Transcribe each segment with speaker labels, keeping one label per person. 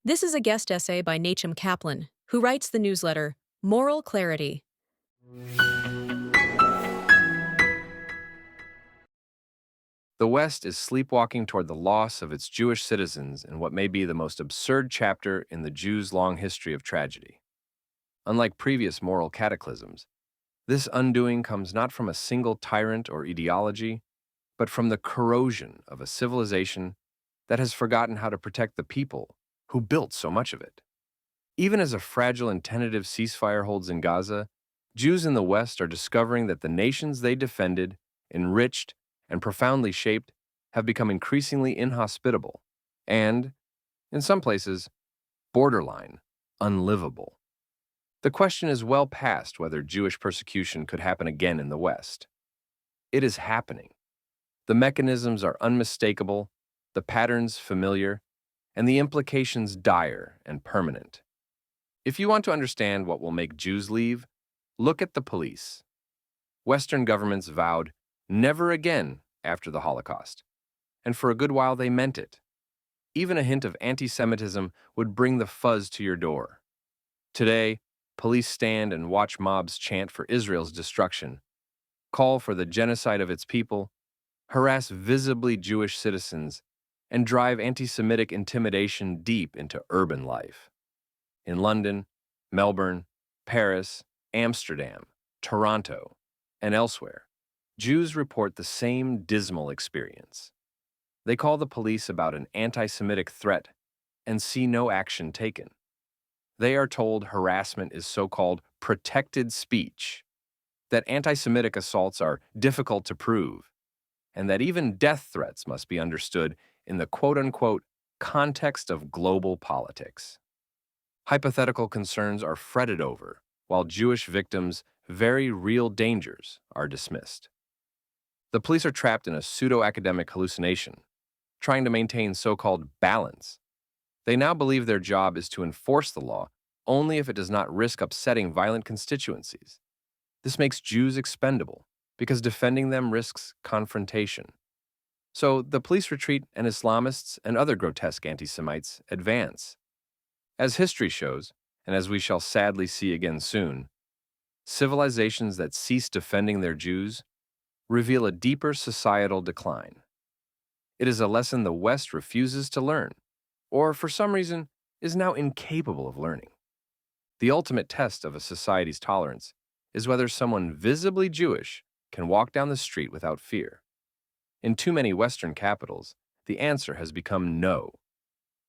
Speaker 1: This is a guest essay by Nachum Kaplan, who writes the newsletter Moral Clarity.
Speaker 2: The West is sleepwalking toward the loss of its Jewish citizens in what may be the most absurd chapter in the Jews' long history of tragedy. Unlike previous moral cataclysms, this undoing comes not from a single tyrant or ideology, but from the corrosion of a civilization that has forgotten how to protect the people who built so much of it. Even as a fragile and tentative ceasefire holds in Gaza, Jews in the West are discovering that the nations they defended, enriched, and profoundly shaped have become increasingly inhospitable and, in some places, borderline unlivable. The question is well past whether Jewish persecution could happen again in the West. It is happening. The mechanisms are unmistakable, the patterns familiar, and the implications dire and permanent. If you want to understand what will make Jews leave, look at the police. Western governments vowed never again after the Holocaust, and for a good while they meant it. Even a hint of anti-Semitism would bring the fuzz to your door. Today, police stand and watch mobs chant for Israel's destruction, call for the genocide of its people, harass visibly Jewish citizens, and drive anti-Semitic intimidation deep into urban life. In London, Melbourne, Paris, Amsterdam, Toronto, and elsewhere, Jews report the same dismal experience. They call the police about an anti-Semitic threat and see no action taken. They are told harassment is so-called protected speech, that anti-Semitic assaults are difficult to prove, and that even death threats must be understood in the quote-unquote context of global politics. Hypothetical concerns are fretted over, while Jewish victims' very real dangers are dismissed. The police are trapped in a pseudo-academic hallucination, trying to maintain so-called balance. They now believe their job is to enforce the law only if it does not risk upsetting violent constituencies. This makes Jews expendable, because defending them risks confrontation. So the police retreat and Islamists and other grotesque anti-Semites advance. As history shows, and as we shall sadly see again soon, civilizations that cease defending their Jews reveal a deeper societal decline. It is a lesson the West refuses to learn, or for some reason is now incapable of learning. The ultimate test of a society's tolerance is whether someone visibly Jewish can walk down the street without fear. In too many Western capitals, the answer has become no.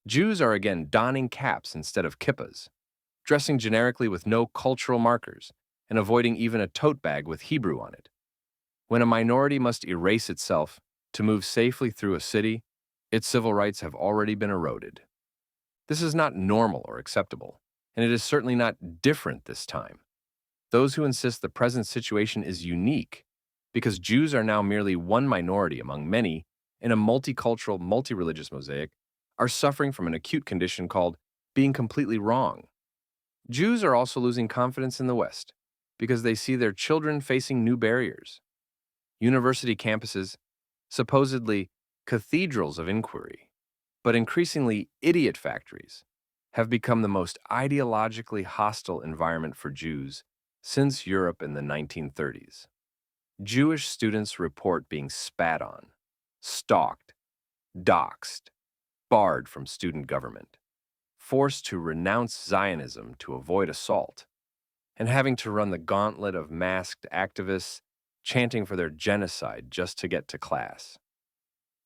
Speaker 2: Jews are again donning caps instead of kippahs, dressing generically with no cultural markers, and avoiding even a tote bag with Hebrew on it. When a minority must erase itself to move safely through a city, its civil rights have already been eroded. This is not normal or acceptable, and it is certainly not different this time. Those who insist the present situation is unique, because Jews are now merely one minority among many in a multicultural, multi-religious mosaic, are suffering from an acute condition called being completely wrong. Jews are also losing confidence in the West because they see their children facing new barriers. University campuses, supposedly cathedrals of inquiry, but increasingly idiot factories, have become the most ideologically hostile environment for Jews since Europe in the 1930s. Jewish students report being spat on, stalked, doxxed, barred from student government, forced to renounce Zionism to avoid assault, and having to run the gauntlet of masked activists chanting for their genocide just to get to class.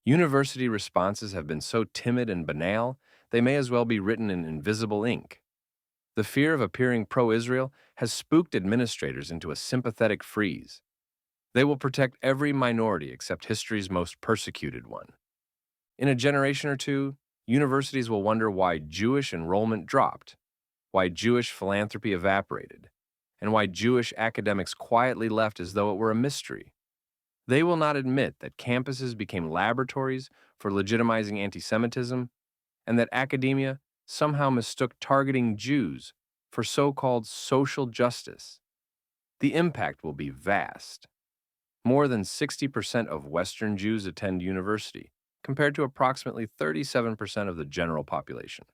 Speaker 2: University responses have been so timid and banal, they may as well be written in invisible ink. The fear of appearing pro-Israel has spooked administrators into a sympathetic freeze. They will protect every minority except history's most persecuted one. In a generation or two, universities will wonder why Jewish enrollment dropped, why Jewish philanthropy evaporated, and why Jewish academics quietly left as though it were a mystery. They will not admit that campuses became laboratories for legitimizing anti-Semitism, and that academia somehow mistook targeting Jews for so-called social justice. The impact will be vast. More than 60% of Western Jews attend university, compared to approximately 37% of the general population.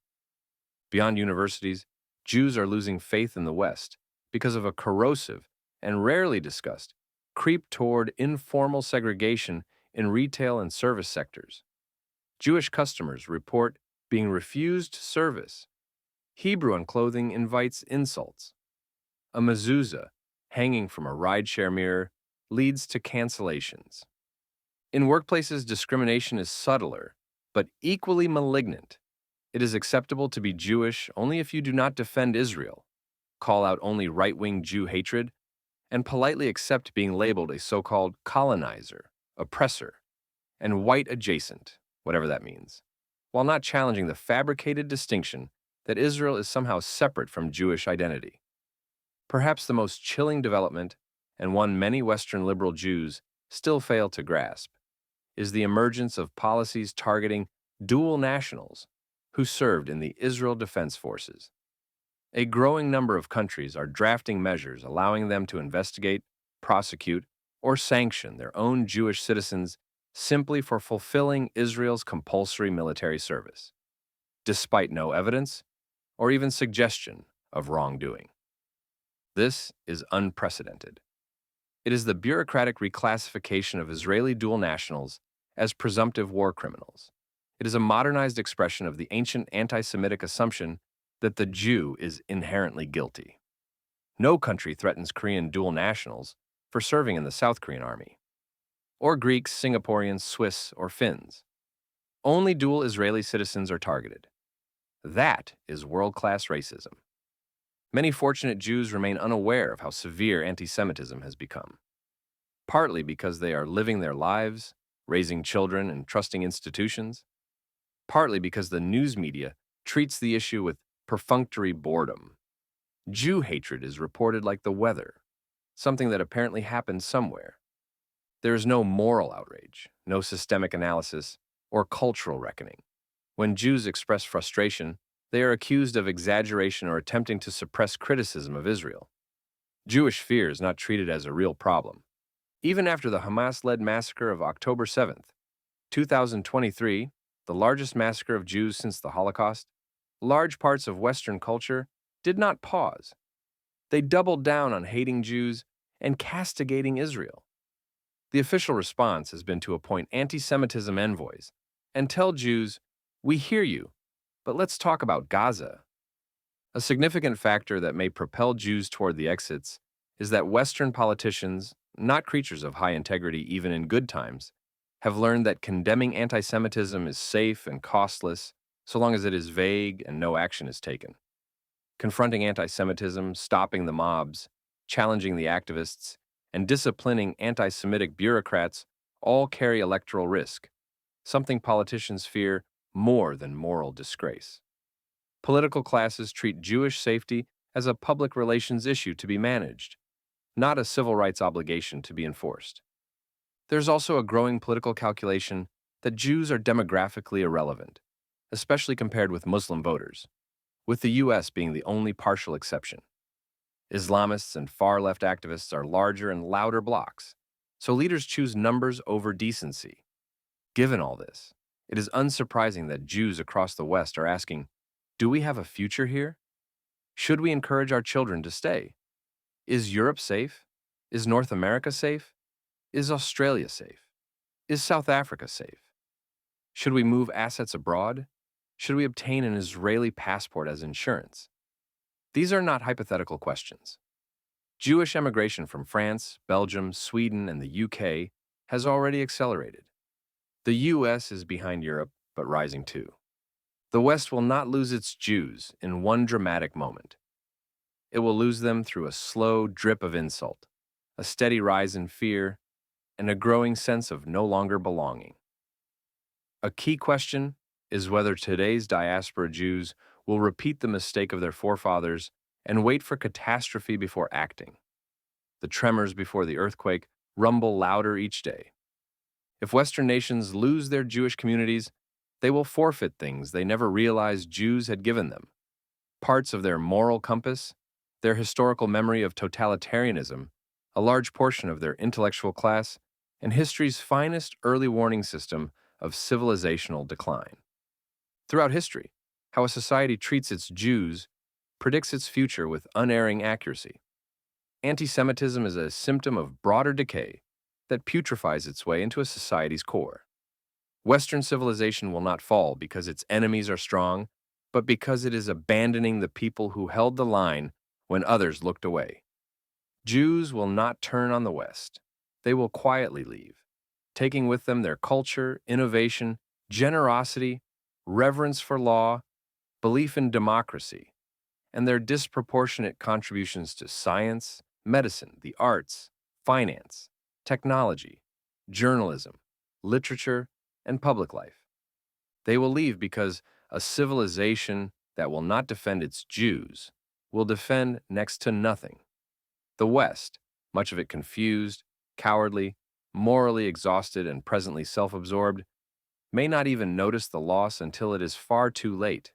Speaker 2: Beyond universities, Jews are losing faith in the West because of a corrosive and rarely discussed creep toward informal segregation in retail and service sectors. Jewish customers report being refused service. Hebrew on clothing invites insults. A mezuzah hanging from a rideshare mirror leads to cancellations. In workplaces, discrimination is subtler, but equally malignant. It is acceptable to be Jewish only if you do not defend Israel, call out only right-wing Jew hatred, and politely accept being labeled a so-called colonizer, oppressor, and white adjacent, whatever that means, while not challenging the fabricated distinction that Israel is somehow separate from Jewish identity. Perhaps the most chilling development, and one many Western liberal Jews still fail to grasp, is the emergence of policies targeting dual nationals who served in the Israel Defense Forces. A growing number of countries are drafting measures allowing them to investigate, prosecute, or sanction their own Jewish citizens simply for fulfilling Israel's compulsory military service, despite no evidence or even suggestion of wrongdoing. This is unprecedented. It is the bureaucratic reclassification of Israeli dual nationals as presumptive war criminals. It is a modernized expression of the ancient anti-Semitic assumption that the Jew is inherently guilty. No country threatens Korean dual nationals for serving in the South Korean army, or Greeks, Singaporeans, Swiss, or Finns. Only dual Israeli citizens are targeted. That is world-class racism. Many fortunate Jews remain unaware of how severe anti-Semitism has become, partly because they are living their lives, raising children, and trusting institutions, partly because the news media treats the issue with perfunctory boredom. Jew hatred is reported like the weather, something that apparently happened somewhere. There is no moral outrage, no systemic analysis, or cultural reckoning. When Jews express frustration, they are accused of exaggeration or attempting to suppress criticism of Israel. Jewish fear is not treated as a real problem. Even after the Hamas-led massacre of October 7th, 2023, the largest massacre of Jews since the Holocaust, large parts of Western culture did not pause. They doubled down on hating Jews and castigating Israel. The official response has been to appoint anti-Semitism envoys and tell Jews, "We hear you, but let's talk about Gaza." A significant factor that may propel Jews toward the exits is that Western politicians, not creatures of high integrity even in good times, have learned that condemning anti-Semitism is safe and costless so long as it is vague and no action is taken. Confronting anti-Semitism, stopping the mobs, challenging the activists, and disciplining anti-Semitic bureaucrats all carry electoral risk, something politicians fear more than moral disgrace. Political classes treat Jewish safety as a public relations issue to be managed, not a civil rights obligation to be enforced. There's also a growing political calculation that Jews are demographically irrelevant, especially compared with Muslim voters, with the U.S. being the only partial exception. Islamists and far-left activists are larger and louder blocs, so leaders choose numbers over decency. Given all this, it is unsurprising that Jews across the West are asking, do we have a future here? Should we encourage our children to stay? Is Europe safe? Is North America safe? Is Australia safe? Is South Africa safe? Should we move assets abroad? Should we obtain an Israeli passport as insurance? These are not hypothetical questions. Jewish emigration from France, Belgium, Sweden, and the UK has already accelerated. The US is behind Europe, but rising too. The West will not lose its Jews in one dramatic moment. It will lose them through a slow drip of insult, a steady rise in fear, and a growing sense of no longer belonging. A key question is whether today's diaspora Jews will repeat the mistake of their forefathers and wait for catastrophe before acting. The tremors before the earthquake rumble louder each day. If Western nations lose their Jewish communities, they will forfeit things they never realized Jews had given them. Parts of their moral compass, their historical memory of totalitarianism, a large portion of their intellectual class, and history's finest early warning system of civilizational decline. Throughout history, How a society treats its Jews predicts its future with unerring accuracy. Anti Semitism is a symptom of broader decay that putrefies its way into a society's core. Western civilization will not fall because its enemies are strong, but because it is abandoning the people who held the line when others looked away. Jews will not turn on the West. They will quietly leave, taking with them their culture, innovation, generosity, reverence for law, belief in democracy, and their disproportionate contributions to science, medicine, the arts, finance, technology, journalism, literature, and public life. They will leave because a civilization that will not defend its Jews will defend next to nothing. The West, much of it confused, cowardly, morally exhausted, and presently self absorbed, may not even notice the loss until it is far too late.